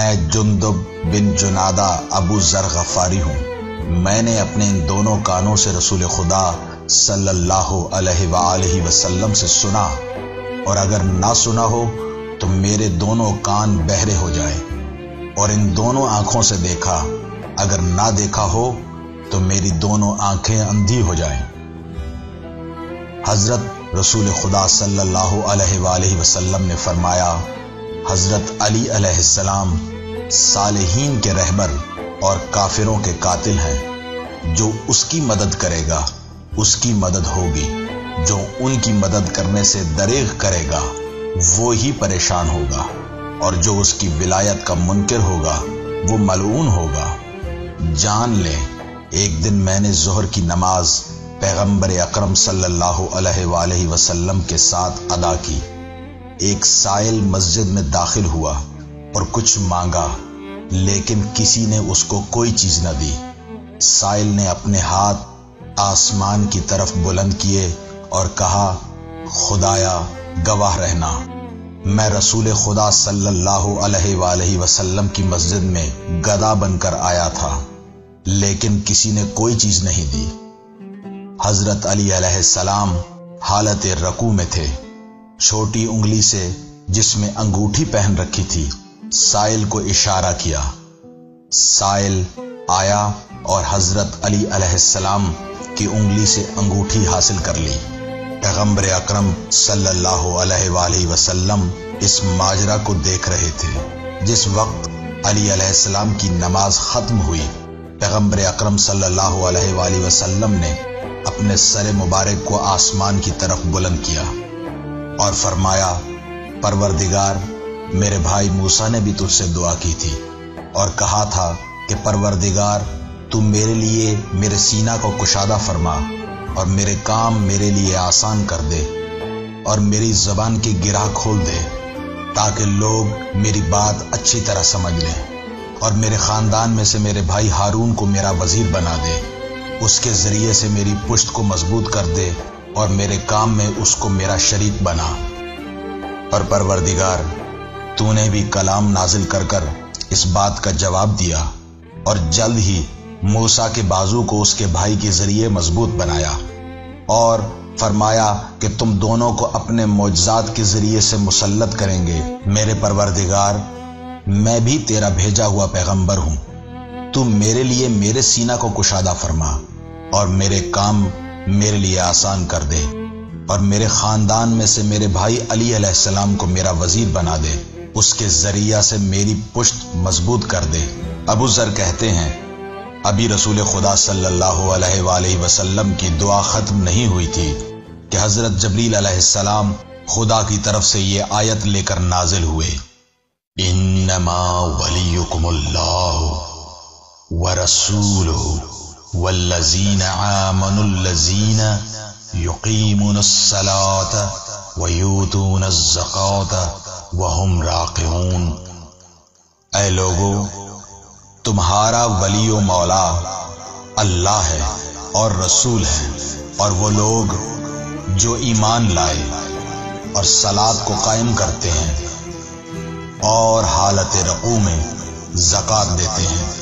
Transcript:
میں جندب بن جنادہ ابو ذر غفاری ہوں۔ میں نے اپنے ان دونوں کانوں سے رسول خدا صلی اللہ علیہ وآلہ وسلم سے سنا، اور اگر نہ سنا ہو تو میرے دونوں کان بہرے ہو جائیں، اور ان دونوں آنکھوں سے دیکھا، اگر نہ دیکھا ہو تو میری دونوں آنکھیں اندھی ہو جائیں۔ حضرت رسول خدا صلی اللہ علیہ وآلہ وسلم نے فرمایا، حضرت علی علیہ السلام صالحین کے رہبر اور کافروں کے قاتل ہیں۔ جو اس کی مدد کرے گا اس کی مدد ہوگی، جو ان کی مدد کرنے سے دریغ کرے گا وہی پریشان ہوگا، اور جو اس کی ولایت کا منکر ہوگا وہ ملعون ہوگا۔ جان لیں، ایک دن میں نے ظہر کی نماز پیغمبر اکرم صلی اللہ علیہ وآلہ وسلم کے ساتھ ادا کی۔ ایک سائل مسجد میں داخل ہوا اور کچھ مانگا، لیکن کسی نے اس کو کوئی چیز نہ دی۔ سائل نے اپنے ہاتھ آسمان کی طرف بلند کیے اور کہا، خدایا گواہ رہنا، میں رسول خدا صلی اللہ علیہ وآلہ وسلم کی مسجد میں گدا بن کر آیا تھا، لیکن کسی نے کوئی چیز نہیں دی۔ حضرت علی علیہ السلام حالت رکوع میں تھے۔ چھوٹی انگلی سے جس میں انگوٹھی پہن رکھی تھی سائل کو اشارہ کیا۔ سائل آیا اور حضرت علی علیہ السلام کی انگلی سے انگوٹھی حاصل کر لی۔ پیغمبر اکرم صلی اللہ علیہ وآلہ وسلم اس ماجرا کو دیکھ رہے تھے۔ جس وقت علی علیہ السلام کی نماز ختم ہوئی، پیغمبر اکرم صلی اللہ علیہ وآلہ وسلم نے اپنے سر مبارک کو آسمان کی طرف بلند کیا اور فرمایا، پروردگار، میرے بھائی موسیٰ نے بھی تجھ سے دعا کی تھی اور کہا تھا کہ پروردگار تو میرے لیے میرے سینہ کو کشادہ فرما اور میرے کام میرے لیے آسان کر دے اور میری زبان کی گرہ کھول دے، تاکہ لوگ میری بات اچھی طرح سمجھ لیں، اور میرے خاندان میں سے میرے بھائی ہارون کو میرا وزیر بنا دے، اس کے ذریعے سے میری پشت کو مضبوط کر دے اور میرے کام میں اس کو میرا شریک بنا۔ اور پروردگار، تو نے بھی کلام نازل کر کر اس بات کا جواب دیا، اور جلد ہی موسیٰ کے بازو کو اس کے بھائی کے ذریعے مضبوط بنایا، اور فرمایا کہ تم دونوں کو اپنے معجزات کے ذریعے سے مسلط کریں گے۔ میرے پروردگار، میں بھی تیرا بھیجا ہوا پیغمبر ہوں، تو میرے لیے میرے سینہ کو کشادہ فرما اور میرے کام میرے لیے آسان کر دے، اور میرے خاندان میں سے میرے بھائی علی علیہ السلام کو میرا وزیر بنا دے، اس کے ذریعہ سے میری پشت مضبوط کر دے۔ ابو ذر کہتے ہیں، ابھی رسول خدا صلی اللہ علیہ وآلہ وسلم کی دعا ختم نہیں ہوئی تھی کہ حضرت جبریل علیہ السلام خدا کی طرف سے یہ آیت لے کر نازل ہوئے، انما ولیکم اللہ ورسولہ والذین آمنوا الذین یقیمون الصلاة ویؤتون الزکاة وہم راکعون۔ اے لوگو، تمہارا ولی و مولا اللہ ہے اور رسول ہے، اور وہ لوگ جو ایمان لائے اور صلاۃ کو قائم کرتے ہیں اور حالت رکوع میں زکوٰۃ دیتے ہیں۔